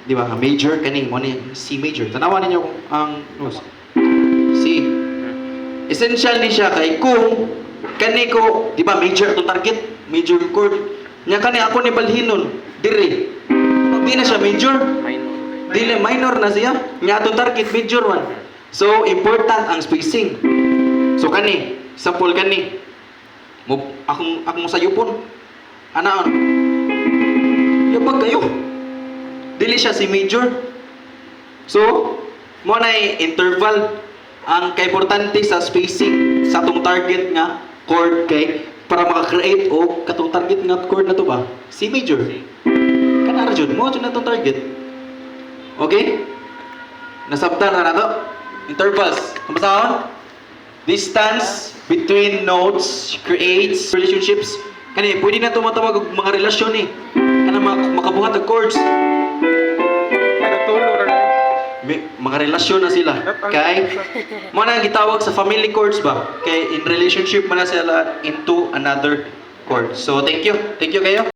Di ba? Major kani mo ni C major. Tanawan ninyo ang notes. C. Essential ni siya kay kung kani ko, di ba, major to target, major chord. Nya kani ako ni balhinon, dire. Di na siya major. Dili minor na siya. Nya to target major one. So important ang spacing. So kani, sample kani. Akong sayupon. Anaon? Yabag kayo. Dili siya si major. So, mo na interval ang kaimportante sa spacing sa atong target nga chord kay para maka-create o katong target nga chord na to ba? C major. Kana ra jud mo jud na tong target. Okay? Nasabtan na to. Intervals. Kamasahon? Distance between notes creates relationships. Kani pwede na to matawag og mga relasyon ni. Kana makabuhat og chords. Mga relasyon na sila. Kay mo na gitawag sa family chords ba? Kay in relationship man na sila into another chord. So thank you. Thank you kayo.